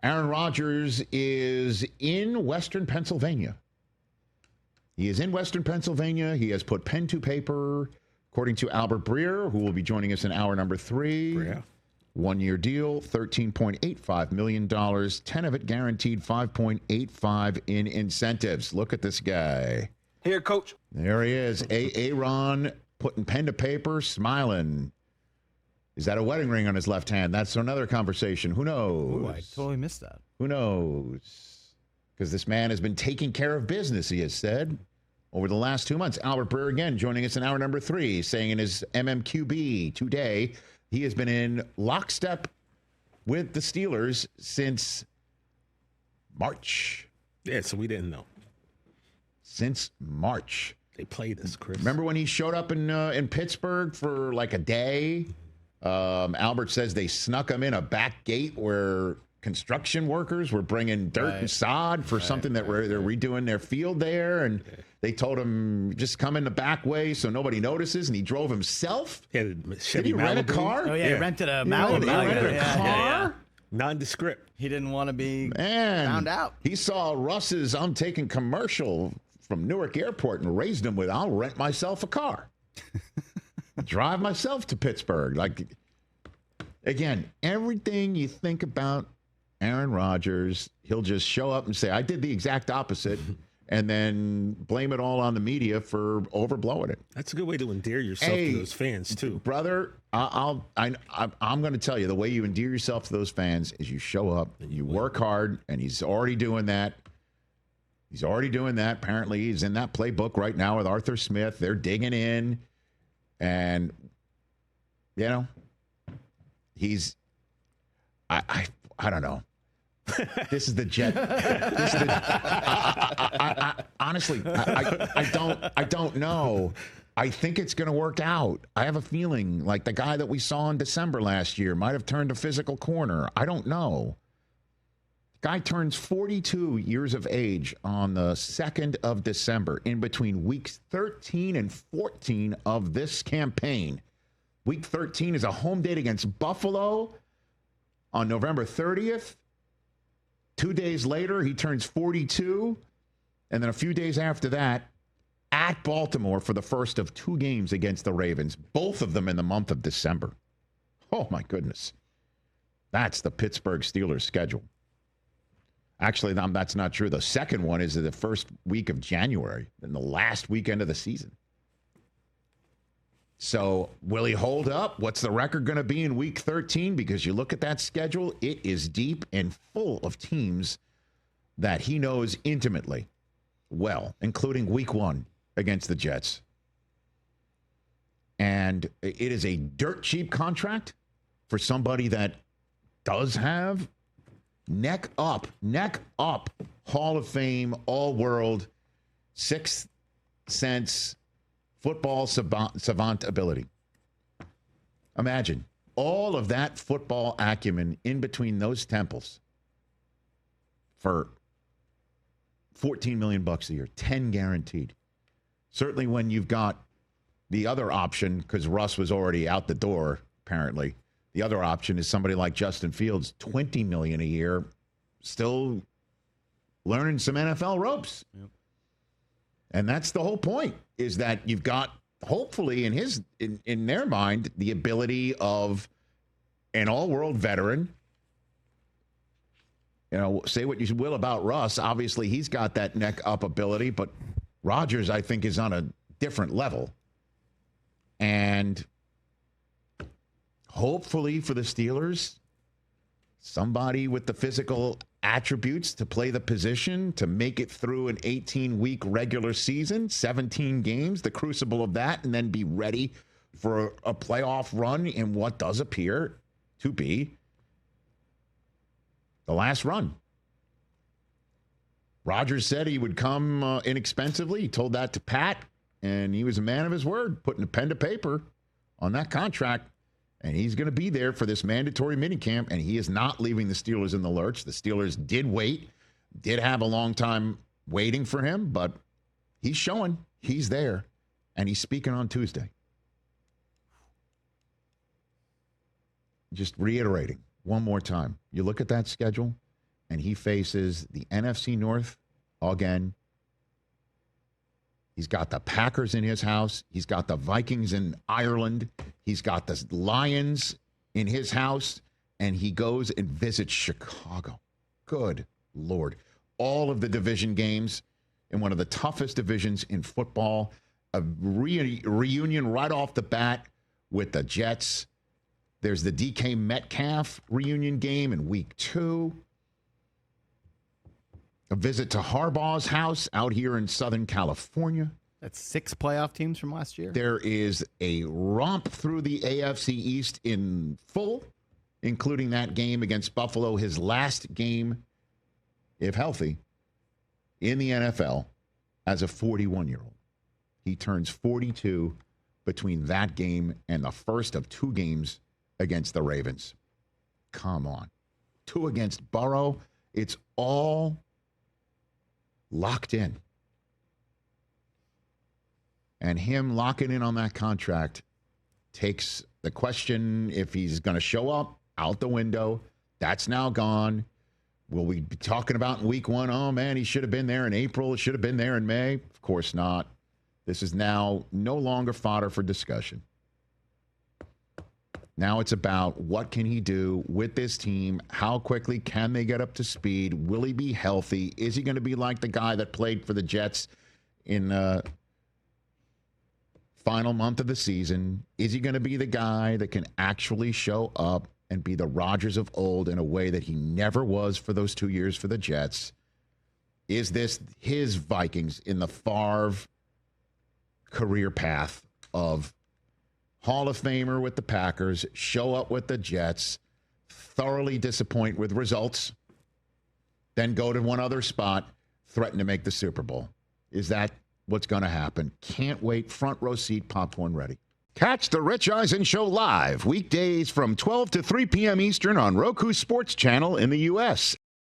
Aaron Rodgers is in Western Pennsylvania. He is in Western Pennsylvania. He has put pen to paper, according to Albert Breer, who will be joining us in hour number 3. Breer. 1-year deal, $13.85 million, 10 of it guaranteed, $5.85 in incentives. Look at this guy. Here, Coach. There he is. Aaron putting pen to paper, smiling. Is that a wedding ring on his left hand? That's another conversation. Who knows? Ooh, I totally missed that. Who knows? Because this man has been taking care of business, he has said, over the last 2 months. Albert Breer again joining us in hour number 3, saying in his MMQB today, he has been in lockstep with the Steelers since March. Yeah, so we didn't know. Since March. They played us, Chris. Remember when he showed up in Pittsburgh for like a day? Albert says they snuck him in a back gate where construction workers were bringing dirt and sod for something that they're redoing their field there. And they told him, just come in the back way so nobody notices. And he drove himself. Did he rent a car? Oh, yeah, he rented a Malibu. He rented a car? Yeah. Nondescript. He didn't want to be found out. He saw Russ's I'm taking commercial from Newark Airport and raised him with, I'll rent myself a car. Drive myself to Pittsburgh. Like, again, everything you think about Aaron Rodgers, he'll just show up and say, I did the exact opposite, and then blame it all on the media for overblowing it. That's a good way to endear yourself to those fans, too. Brother, I'm going to tell you, the way you endear yourself to those fans is you show up, you work hard, and he's already doing that. He's already doing that. Apparently, he's in that playbook right now with Arthur Smith. They're digging in, and, you know, he's, I don't know. This is the jet. Honestly, I don't know. I think it's going to work out. I have a feeling like the guy that we saw in December last year might have turned a physical corner. I don't know. Guy turns 42 years of age on the 2nd of December, in between weeks 13 and 14 of this campaign. Week 13 is a home date against Buffalo on November 30th. 2 days later, he turns 42. And then a few days after that, at Baltimore for the first of 2 games against the Ravens, both of them in the month of December. Oh, my goodness. That's the Pittsburgh Steelers schedule. Actually, that's not true. The second one is the first week of January, and the last weekend of the season. So will he hold up? What's the record going to be in week 13? Because you look at that schedule, it is deep and full of teams that he knows intimately well, including week 1 against the Jets. And it is a dirt cheap contract for somebody that does have neck up, Hall of Fame, all-world, sixth sense, football savant ability. Imagine all of that football acumen in between those temples for $14 million a year, 10 guaranteed. Certainly when you've got the other option, because Russ was already out the door, apparently. The other option is somebody like Justin Fields, $20 million a year, still learning some NFL ropes. Yep. And that's the whole point, is that you've got, hopefully in their mind, the ability of an all-world veteran. You know, say what you will about Russ. Obviously, he's got that neck-up ability, but Rodgers, I think, is on a different level. And hopefully for the Steelers, somebody with the physical attributes to play the position, to make it through an 18-week regular season, 17 games, the crucible of that, and then be ready for a playoff run in what does appear to be the last run. Rodgers said he would come inexpensively. He told that to Pat, and he was a man of his word, putting a pen to paper on that contract. And he's going to be there for this mandatory minicamp, and he is not leaving the Steelers in the lurch. The Steelers did wait, did have a long time waiting for him, but he's showing he's there, and he's speaking on Tuesday. Just reiterating one more time. You look at that schedule, and he faces the NFC North again. He's got the Packers in his house. He's got the Vikings in Ireland. He's got the Lions in his house. And he goes and visits Chicago. Good Lord. All of the division games in one of the toughest divisions in football. A reunion right off the bat with the Jets. There's the DK Metcalf reunion game in week 2. A visit to Harbaugh's house out here in Southern California. That's 6 playoff teams from last year. There is a romp through the AFC East in full, including that game against Buffalo, his last game, if healthy, in the NFL as a 41-year-old. He turns 42 between that game and the first of 2 games against the Ravens. Come on. 2 against Burrow. It's all locked in. And him locking in on that contract takes the question if he's going to show up out the window. That's now gone. Will we be talking about in week 1, oh, man, he should have been there in April. It should have been there in May. Of course not. This is now no longer fodder for discussion. Now it's about what can he do with this team? How quickly can they get up to speed? Will he be healthy? Is he going to be like the guy that played for the Jets in final month of the season? Is he going to be the guy that can actually show up and be the Rodgers of old in a way that he never was for those 2 years for the Jets? Is this his Vikings in the Favre career path of Hall of Famer with the Packers, show up with the Jets, thoroughly disappoint with results, then go to one other spot, threaten to make the Super Bowl? Is that what's going to happen? Can't wait. Front row seat, popcorn ready. Catch the Rich Eisen Show live weekdays from 12 to 3 p.m. Eastern on Roku Sports Channel in the U.S.